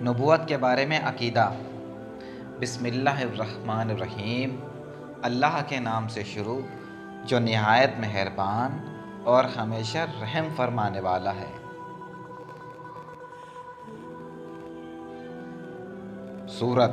نبوت کے بارے میں عقیدہ۔ بسم اللہ الرحمن الرحیم۔ اللہ کے نام سے شروع جو نہایت مہربان اور ہمیشہ رحم فرمانے والا ہے۔ سورت۔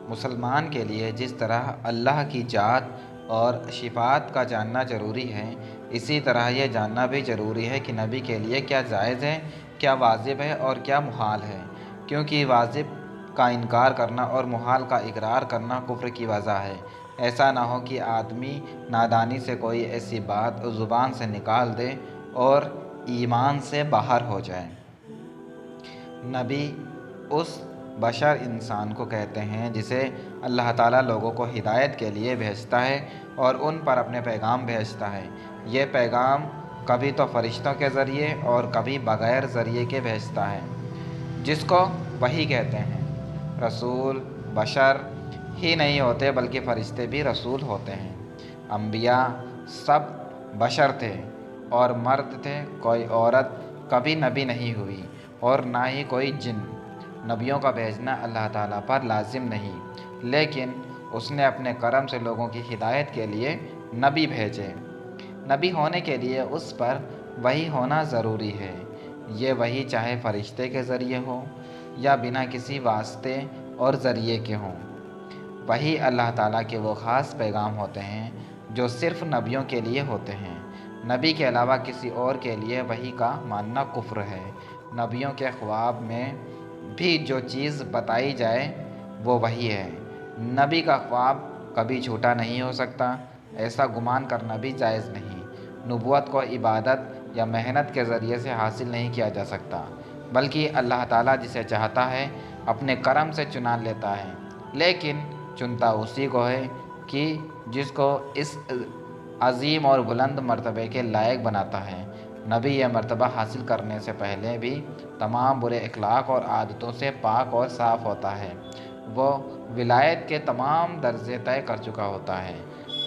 مسلمان کے لیے جس طرح اللہ کی ذات اور صفات کا جاننا ضروری ہے، اسی طرح یہ جاننا بھی ضروری ہے کہ نبی کے لیے کیا جائز ہے، کیا واجب ہے اور کیا محال ہے، کیونکہ واجب کا انکار کرنا اور محال کا اقرار کرنا کفر کی وجہ ہے۔ ایسا نہ ہو کہ آدمی نادانی سے کوئی ایسی بات زبان سے نکال دے اور ایمان سے باہر ہو جائے۔ نبی اس بشر انسان کو کہتے ہیں جسے اللہ تعالیٰ لوگوں کو ہدایت کے لیے بھیجتا ہے اور ان پر اپنے پیغام بھیجتا ہے۔ یہ پیغام کبھی تو فرشتوں کے ذریعے اور کبھی بغیر ذریعے کے بھیجتا ہے، جس کو وحی کہتے ہیں۔ رسول بشر ہی نہیں ہوتے بلکہ فرشتے بھی رسول ہوتے ہیں۔ انبیاء سب بشر تھے اور مرد تھے، کوئی عورت کبھی نبی نہیں ہوئی اور نہ ہی کوئی جن۔ نبیوں کا بھیجنا اللہ تعالیٰ پر لازم نہیں، لیکن اس نے اپنے کرم سے لوگوں کی ہدایت کے لیے نبی بھیجے۔ نبی ہونے کے لیے اس پر وحی ہونا ضروری ہے۔ یہ وحی چاہے فرشتے کے ذریعے ہو یا بنا کسی واسطے اور ذریعے کے ہوں۔ وحی اللہ تعالیٰ کے وہ خاص پیغام ہوتے ہیں جو صرف نبیوں کے لیے ہوتے ہیں۔ نبی کے علاوہ کسی اور کے لیے وحی کا ماننا کفر ہے۔ نبیوں کے خواب میں بھی جو چیز بتائی جائے وہ وحی ہے۔ نبی کا خواب کبھی جھوٹا نہیں ہو سکتا، ایسا گمان کرنا بھی جائز نہیں۔ نبوت کو عبادت یا محنت کے ذریعے سے حاصل نہیں کیا جا سکتا، بلکہ اللہ تعالیٰ جسے چاہتا ہے اپنے کرم سے چنا لیتا ہے، لیکن چنتا اسی کو ہے کہ جس کو اس عظیم اور بلند مرتبے کے لائق بناتا ہے۔ نبی یہ مرتبہ حاصل کرنے سے پہلے بھی تمام برے اخلاق اور عادتوں سے پاک اور صاف ہوتا ہے۔ وہ ولایت کے تمام درجے طے کر چکا ہوتا ہے۔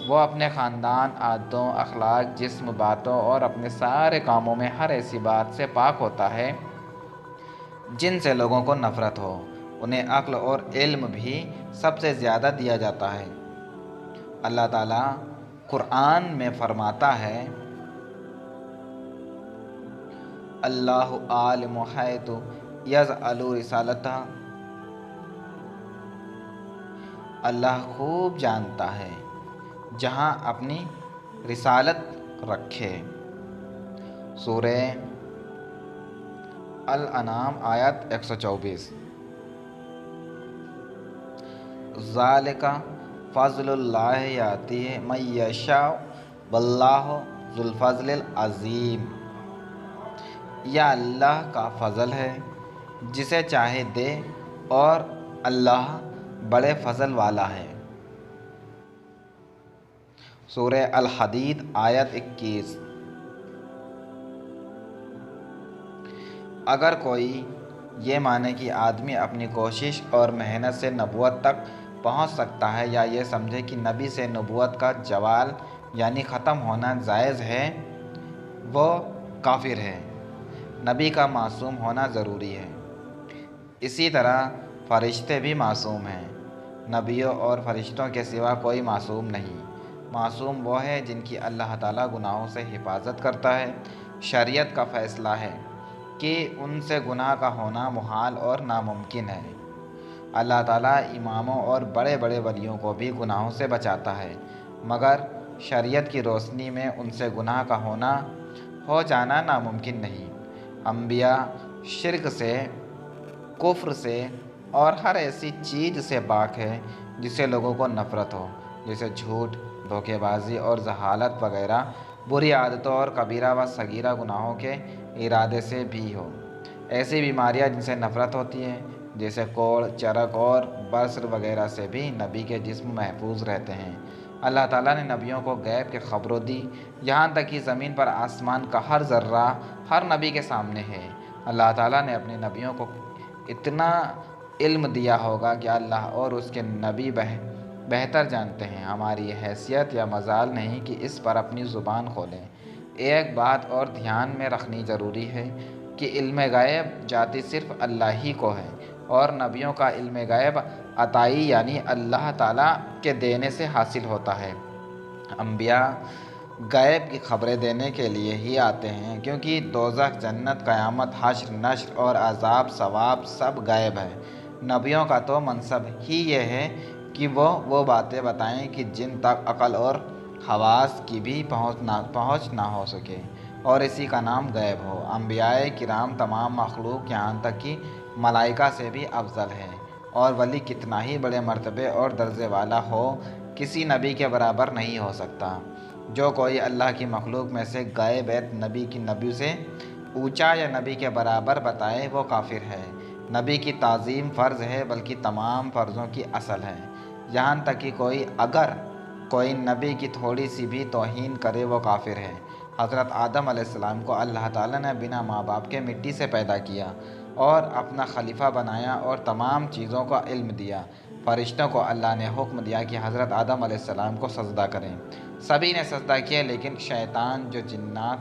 وہ اپنے خاندان، عادتوں، اخلاق، جسم، باتوں اور اپنے سارے کاموں میں ہر ایسی بات سے پاک ہوتا ہے جن سے لوگوں کو نفرت ہو۔ انہیں عقل اور علم بھی سب سے زیادہ دیا جاتا ہے۔ اللہ تعالیٰ قرآن میں فرماتا ہے، اللہ عالم حیث یجعل رسالتہ۔ اللہ خوب جانتا ہے جہاں اپنی رسالت رکھے۔ سورہ الانعام آیت 124۔ ذالک فضل اللہ یؤتیہ من یشاء واللہ ذو الفضل العظیم۔ یہ اللہ کا فضل ہے، جسے چاہے دے، اور اللہ بڑے فضل والا ہے۔ سورہ الحدید آیت 21۔ اگر کوئی یہ مانے کہ آدمی اپنی کوشش اور محنت سے نبوت تک پہنچ سکتا ہے، یا یہ سمجھے کہ نبی سے نبوت کا زوال یعنی ختم ہونا جائز ہے، وہ کافر ہے۔ نبی کا معصوم ہونا ضروری ہے۔ اسی طرح فرشتے بھی معصوم ہیں۔ نبیوں اور فرشتوں کے سوا کوئی معصوم نہیں۔ معصوم وہ ہے جن کی اللہ تعالیٰ گناہوں سے حفاظت کرتا ہے۔ شریعت کا فیصلہ ہے کہ ان سے گناہ کا ہونا محال اور ناممکن ہے۔ اللہ تعالیٰ اماموں اور بڑے بڑے ولیوں کو بھی گناہوں سے بچاتا ہے، مگر شریعت کی روشنی میں ان سے گناہ کا ہو جانا ناممکن نہیں۔ انبیاء شرک سے، کفر سے اور ہر ایسی چیز سے پاک ہے جس سے لوگوں کو نفرت ہو، جیسے جھوٹ، دھوکے بازی اور جہالت وغیرہ بری عادتوں اور کبیرہ و صغیرہ گناہوں کے ارادے سے بھی ہو۔ ایسی بیماریاں جن سے نفرت ہوتی ہے، جیسے کوڑ، چرک اور برص وغیرہ سے بھی نبی کے جسم محفوظ رہتے ہیں۔ اللہ تعالیٰ نے نبیوں کو غیب کی خبروں دی، یہاں تک کہ زمین پر آسمان کا ہر ذرہ ہر نبی کے سامنے ہے۔ اللہ تعالیٰ نے اپنے نبیوں کو اتنا علم دیا ہوگا کہ اللہ اور اس کے نبی بہتر جانتے ہیں۔ ہماری یہ حیثیت یا مجال نہیں کہ اس پر اپنی زبان کھولیں۔ ایک بات اور دھیان میں رکھنی ضروری ہے کہ علم غیب جاتی صرف اللہ ہی کو ہے، اور نبیوں کا علم غیب عطائی یعنی اللہ تعالیٰ کے دینے سے حاصل ہوتا ہے۔ انبیاء غیب کی خبریں دینے کے لیے ہی آتے ہیں، کیونکہ دوزخ، جنت، قیامت، حشر، نشر اور عذاب، ثواب سب غیب ہے۔ نبیوں کا تو منصب ہی یہ ہے کہ وہ باتیں بتائیں کہ جن تک عقل اور حواس کی بھی پہنچ نہ ہو سکے، اور اسی کا نام غیب ہو۔ انبیاء کرام تمام مخلوق یہاں تک کہ ملائکہ سے بھی افضل ہے، اور ولی کتنا ہی بڑے مرتبے اور درجے والا ہو، کسی نبی کے برابر نہیں ہو سکتا۔ جو کوئی اللہ کی مخلوق میں سے غیب نبی سے اونچا یا نبی کے برابر بتائے وہ کافر ہے۔ نبی کی تعظیم فرض ہے، بلکہ تمام فرضوں کی اصل ہے۔ یہاں تک کہ اگر کوئی نبی کی تھوڑی سی بھی توہین کرے وہ کافر ہے۔ حضرت آدم علیہ السلام کو اللہ تعالیٰ نے بنا ماں باپ کے مٹی سے پیدا کیا اور اپنا خلیفہ بنایا اور تمام چیزوں کا علم دیا۔ فرشتوں کو اللہ نے حکم دیا کہ حضرت آدم علیہ السلام کو سجدہ کریں۔ سبھی نے سجدہ کیا، لیکن شیطان جو جنات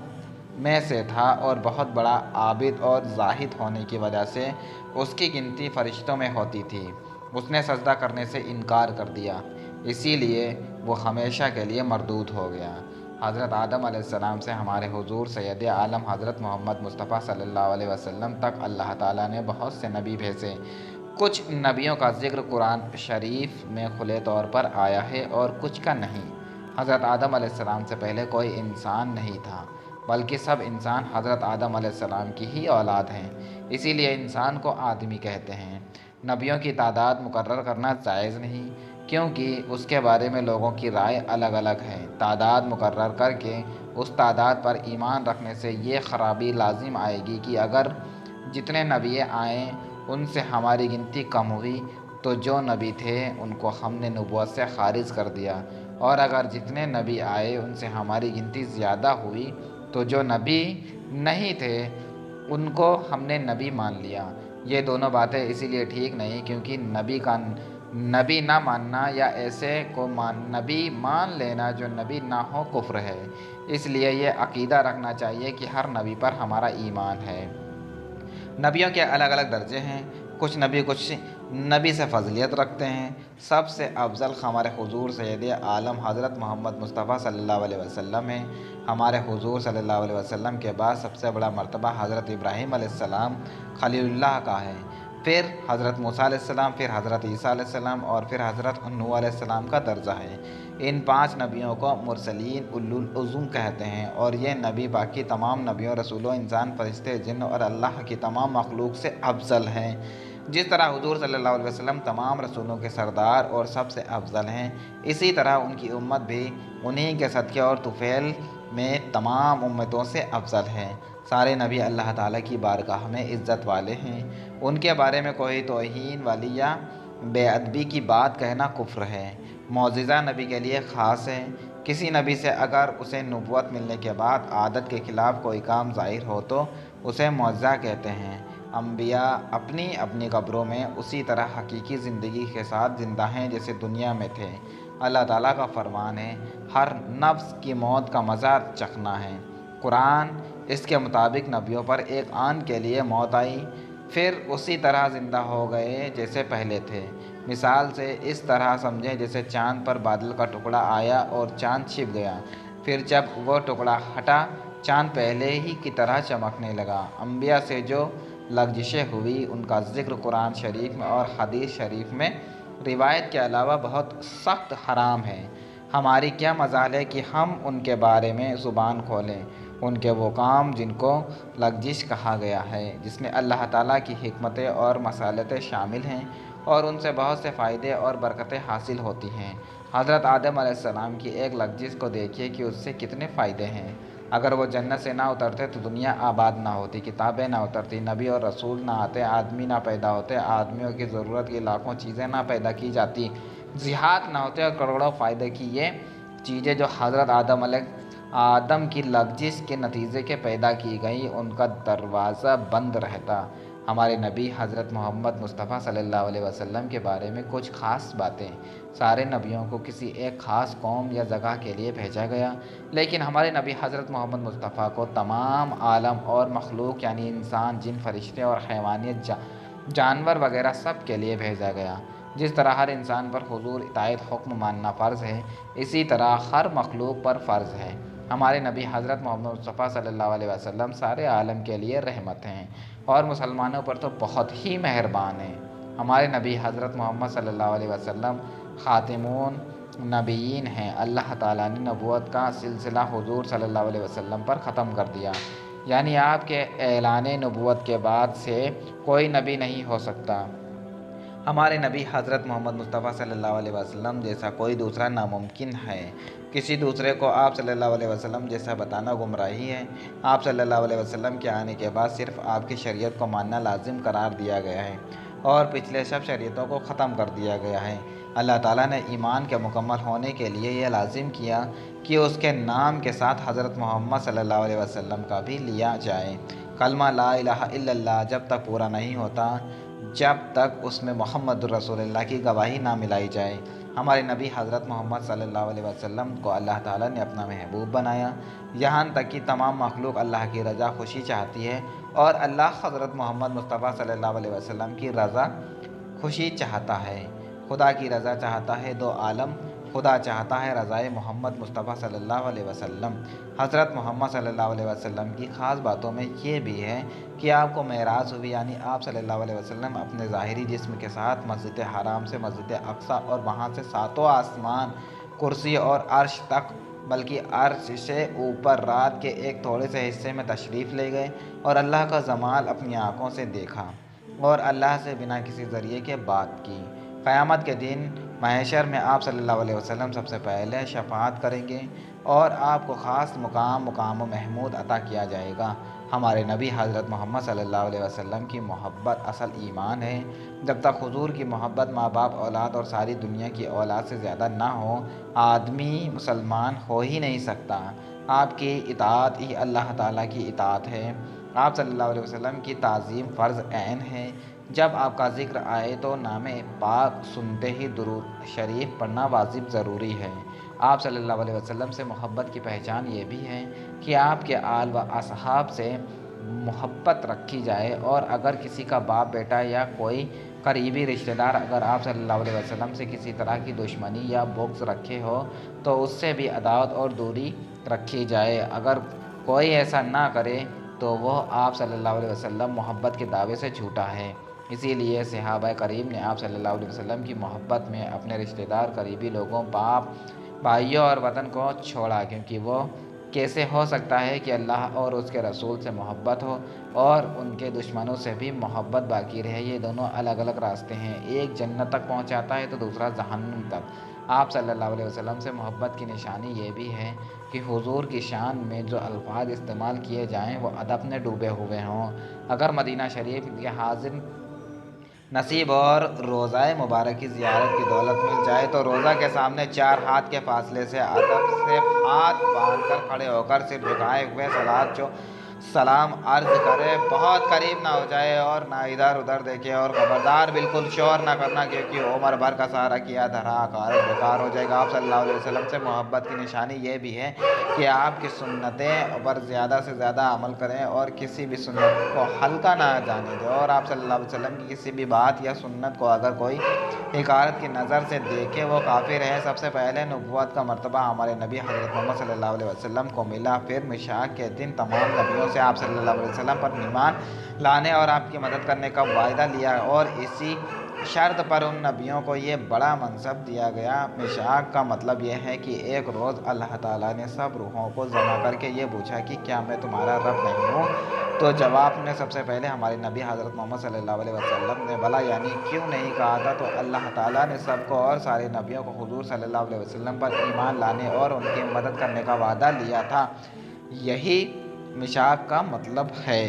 میں سے تھا اور بہت بڑا عابد اور زاہد ہونے کی وجہ سے اس کی گنتی فرشتوں میں ہوتی تھی، اس نے سجدہ کرنے سے انکار کر دیا، اسی لیے وہ ہمیشہ کے لیے مردود ہو گیا۔ حضرت آدم علیہ السلام سے ہمارے حضور سید عالم حضرت محمد مصطفیٰ صلی اللہ علیہ وسلم تک اللہ تعالیٰ نے بہت سے نبی بھیجے۔ کچھ نبیوں کا ذکر قرآن شریف میں کھلے طور پر آیا ہے اور کچھ کا نہیں۔ حضرت آدم علیہ السلام سے پہلے کوئی انسان نہیں تھا، بلکہ سب انسان حضرت آدم علیہ السلام کی ہی اولاد ہیں، اسی لیے انسان کو آدمی کہتے ہیں۔ نبیوں کی تعداد مقرر کرنا جائز نہیں، کیونکہ اس کے بارے میں لوگوں کی رائے الگ الگ ہے۔ تعداد مقرر کر کے اس تعداد پر ایمان رکھنے سے یہ خرابی لازم آئے گی کہ اگر جتنے نبی آئیں ان سے ہماری گنتی کم ہوئی تو جو نبی تھے ان کو ہم نے نبوت سے خارج کر دیا، اور اگر جتنے نبی آئے ان سے ہماری گنتی زیادہ ہوئی تو جو نبی نہیں تھے ان کو ہم نے نبی مان لیا۔ یہ دونوں باتیں اسی لیے ٹھیک نہیں کیونکہ نبی نہ ماننا یا ایسے کو نبی مان لینا جو نبی نہ ہو کفر ہے۔ اس لیے یہ عقیدہ رکھنا چاہیے کہ ہر نبی پر ہمارا ایمان ہے۔ نبیوں کے الگ الگ درجے ہیں، کچھ نبی سے فضیلت رکھتے ہیں۔ سب سے افضل ہمارے حضور سید عالم حضرت محمد مصطفیٰ صلی اللہ علیہ وسلم ہیں۔ ہمارے حضور صلی اللہ علیہ وسلم کے بعد سب سے بڑا مرتبہ حضرت ابراہیم علیہ السلام خلیل اللہ کا ہے، پھر حضرت موسیٰ علیہ السلام، پھر حضرت عیسیٰ علیہ السلام اور پھر حضرت نوح علیہ السلام کا درجہ ہے۔ ان 5 نبیوں کو مرسلین اولو العزم کہتے ہیں، اور یہ نبی باقی تمام نبیوں، رسولوں، انسان، فرشتے، جن اور اللہ کی تمام مخلوق سے افضل ہیں۔ جس طرح حضور صلی اللہ علیہ وسلم تمام رسولوں کے سردار اور سب سے افضل ہیں، اسی طرح ان کی امت بھی انہی کے صدقے اور طفیل میں تمام امتوں سے افضل ہے۔ سارے نبی اللہ تعالیٰ کی بارگاہ میں عزت والے ہیں، ان کے بارے میں کوئی توہین والی یا بے ادبی کی بات کہنا کفر ہے۔ معجزہ نبی کے لیے خاص ہے۔ کسی نبی سے اگر اسے نبوت ملنے کے بعد عادت کے خلاف کوئی کام ظاہر ہو تو اسے معجزہ کہتے ہیں۔ انبیاء اپنی اپنی قبروں میں اسی طرح حقیقی زندگی کے ساتھ زندہ ہیں جیسے دنیا میں تھے۔ اللہ تعالیٰ کا فرمان ہے، ہر نفس کی موت کا مزہ چکھنا ہے۔ قرآن اس کے مطابق نبیوں پر ایک آن کے لیے موت آئی، پھر اسی طرح زندہ ہو گئے جیسے پہلے تھے۔ مثال سے اس طرح سمجھیں جیسے چاند پر بادل کا ٹکڑا آیا اور چاند چھپ گیا، پھر جب وہ ٹکڑا ہٹا چاند پہلے ہی کی طرح چمکنے لگا۔ انبیاء سے جو لغزشیں ہوئی ان کا ذکر قرآن شریف میں اور حدیث شریف میں روایت کے علاوہ بہت سخت حرام ہے۔ ہماری کیا مجال ہے کہ ہم ان کے بارے میں زبان کھولیں، ان کے وہ کام جن کو لغزش کہا گیا ہے، جس میں اللہ تعالیٰ کی حکمتیں اور مصالحتیں شامل ہیں اور ان سے بہت سے فائدے اور برکتیں حاصل ہوتی ہیں۔ حضرت آدم علیہ السلام کی ایک لغزش کو دیکھیے کہ اس سے کتنے فائدے ہیں۔ اگر وہ جنت سے نہ اترتے تو دنیا آباد نہ ہوتی، کتابیں نہ اترتی، نبی اور رسول نہ آتے، آدمی نہ پیدا ہوتے، آدمیوں کی ضرورت کی لاکھوں چیزیں نہ پیدا کی جاتی، جہاد نہ ہوتے اور کروڑوں فائدے کی یہ چیزیں جو حضرت آدم کی لغزش کے نتیجے کے پیدا کی گئیں ان کا دروازہ بند رہتا۔ ہمارے نبی حضرت محمد مصطفیٰ صلی اللہ علیہ وسلم کے بارے میں کچھ خاص باتیں۔ سارے نبیوں کو کسی ایک خاص قوم یا جگہ کے لیے بھیجا گیا، لیکن ہمارے نبی حضرت محمد مصطفیٰ کو تمام عالم اور مخلوق یعنی انسان، جن، فرشتے اور حیوانیت، جانور وغیرہ سب کے لیے بھیجا گیا۔ جس طرح ہر انسان پر حضور اطاعت حکم ماننا فرض ہے، اسی طرح ہر مخلوق پر فرض ہے۔ ہمارے نبی حضرت محمد مصطفیٰ صلی اللہ علیہ وسلم سارے عالم کے لیے رحمت ہیں اور مسلمانوں پر تو بہت ہی مہربان ہیں۔ ہمارے نبی حضرت محمد صلی اللہ علیہ وسلم خاتم النبیین ہیں۔ اللہ تعالیٰ نے نبوت کا سلسلہ حضور صلی اللہ علیہ وسلم پر ختم کر دیا، یعنی آپ کے اعلان نبوت کے بعد سے کوئی نبی نہیں ہو سکتا۔ ہمارے نبی حضرت محمد مصطفیٰ صلی اللہ علیہ وسلم جیسا کوئی دوسرا ناممکن ہے۔ کسی دوسرے کو آپ صلی اللہ علیہ وسلم جیسا بتانا گمراہی ہے۔ آپ صلی اللہ علیہ وسلم کے آنے کے بعد صرف آپ کی شریعت کو ماننا لازم قرار دیا گیا ہے اور پچھلے سب شریعتوں کو ختم کر دیا گیا ہے۔ اللہ تعالیٰ نے ایمان کے مکمل ہونے کے لیے یہ لازم کیا کہ اس کے نام کے ساتھ حضرت محمد صلی اللہ علیہ وسلم کا بھی لیا جائے۔ کلمہ لا الہ الا اللہ جب تک پورا نہیں ہوتا جب تک اس میں محمد الرسول اللہ کی گواہی نہ ملائی جائے۔ ہمارے نبی حضرت محمد صلی اللہ علیہ وسلم کو اللہ تعالیٰ نے اپنا محبوب بنایا، یہاں تک کہ تمام مخلوق اللہ کی رضا خوشی چاہتی ہے اور اللہ حضرت محمد مصطفیٰ صلی اللہ علیہ وسلم کی رضا خوشی چاہتا ہے۔ خدا کی رضا چاہتا ہے دو عالم، خدا چاہتا ہے رضائے محمد مصطفیٰ صلی اللہ علیہ وسلم۔ حضرت محمد صلی اللہ علیہ وسلم کی خاص باتوں میں یہ بھی ہے کہ آپ کو معراج ہوئی، یعنی آپ صلی اللہ علیہ وسلم اپنے ظاہری جسم کے ساتھ مسجد حرام سے مسجد اقصیٰ اور وہاں سے ساتوں آسمان، کرسی اور عرش تک، بلکہ عرش سے اوپر رات کے ایک تھوڑے سے حصے میں تشریف لے گئے اور اللہ کا جمال اپنی آنکھوں سے دیکھا اور اللہ سے بنا کسی ذریعے کے بات کی۔ قیامت کے دن محشر میں آپ صلی اللہ علیہ وسلم سب سے پہلے شفاعت کریں گے اور آپ کو خاص مقام محمود عطا کیا جائے گا۔ ہمارے نبی حضرت محمد صلی اللہ علیہ وسلم کی محبت اصل ایمان ہے۔ جب تک حضور کی محبت ماں باپ، اولاد اور ساری دنیا کی اولاد سے زیادہ نہ ہو، آدمی مسلمان ہو ہی نہیں سکتا۔ آپ کی اطاعت ہی اللہ تعالیٰ کی اطاعت ہے۔ آپ صلی اللہ علیہ وسلم کی تعظیم فرض عین ہے۔ جب آپ کا ذکر آئے تو نام پاک سنتے ہی درود شریف پڑھنا واجب ضروری ہے۔ آپ صلی اللہ علیہ وسلم سے محبت کی پہچان یہ بھی ہے کہ آپ کے آل و اصحاب سے محبت رکھی جائے، اور اگر کسی کا باپ، بیٹا یا کوئی قریبی رشتہ دار اگر آپ صلی اللہ علیہ وسلم سے کسی طرح کی دشمنی یا بغض رکھے ہو تو اس سے بھی عداوت اور دوری رکھی جائے۔ اگر کوئی ایسا نہ کرے تو وہ آپ صلی اللہ علیہ وسلم محبت کے دعوے سے جھوٹا ہے۔ اسی لیے صحابہ کریم نے آپ صلی اللہ علیہ وسلم کی محبت میں اپنے رشتہ دار، قریبی لوگوں، باپ، بھائیوں اور وطن کو چھوڑا، کیونکہ وہ کیسے ہو سکتا ہے کہ اللہ اور اس کے رسول سے محبت ہو اور ان کے دشمنوں سے بھی محبت باقی رہے۔ یہ دونوں الگ الگ راستے ہیں، ایک جنت تک پہنچاتا ہے تو دوسرا جہنم تک۔ آپ صلی اللہ علیہ وسلم سے محبت کی نشانی یہ بھی ہے کہ حضور کی شان میں جو الفاظ استعمال کیے جائیں وہ ادب میں ڈوبے ہوئے ہوں۔ اگر مدینہ شریف کے حاضر نصیب اور روضہ مبارک کی زیارت کی دولت مل جائے تو روضہ کے سامنے 4 ہاتھ کے فاصلے سے ادب سے ہاتھ باندھ کر کھڑے ہو کر سر جھکائے ہوئے سلام عرض کرے، بہت قریب نہ ہو جائے اور نہ ادھر ادھر دیکھے، اور خبردار بالکل شور نہ کرنا، کیونکہ عمر بھر کا سہارا کیا دھرا عقارب بیکار ہو جائے گا۔ آپ صلی اللہ علیہ وسلم سے محبت کی نشانی یہ بھی ہے کہ آپ کی سنتیں پر زیادہ سے زیادہ عمل کریں اور کسی بھی سنت کو ہلکا نہ جانے دیں، اور آپ صلی اللہ علیہ وسلم کی کسی بھی بات یا سنت کو اگر کوئی حقارت کی نظر سے دیکھے وہ کافر ہے۔ سب سے پہلے نبوت کا مرتبہ ہمارے نبی حضرت محمد صلی اللہ علیہ وسلم کو ملا، پھر مشاق کے دن تمام نبیوں سے آپ صلی اللہ علیہ وسلم پر ایمان لانے اور آپ کی مدد کرنے کا وعدہ لیا، اور اسی شرط پر ان نبیوں کو یہ بڑا منصب دیا گیا۔ مشاق کا مطلب یہ ہے کہ ایک روز اللہ تعالیٰ نے سب روحوں کو جمع کر کے یہ پوچھا کہ کیا میں تمہارا رب نہیں ہوں؟ تو جواب نے سب سے پہلے ہمارے نبی حضرت محمد صلی اللہ علیہ وسلم نے بھلا یعنی کیوں نہیں کہا تھا، تو اللہ تعالیٰ نے سب کو اور سارے نبیوں کو حضور صلی اللہ علیہ وسلم پر ایمان لانے اور ان کی مدد کرنے کا وعدہ لیا تھا۔ یہی مشاق کا مطلب ہے۔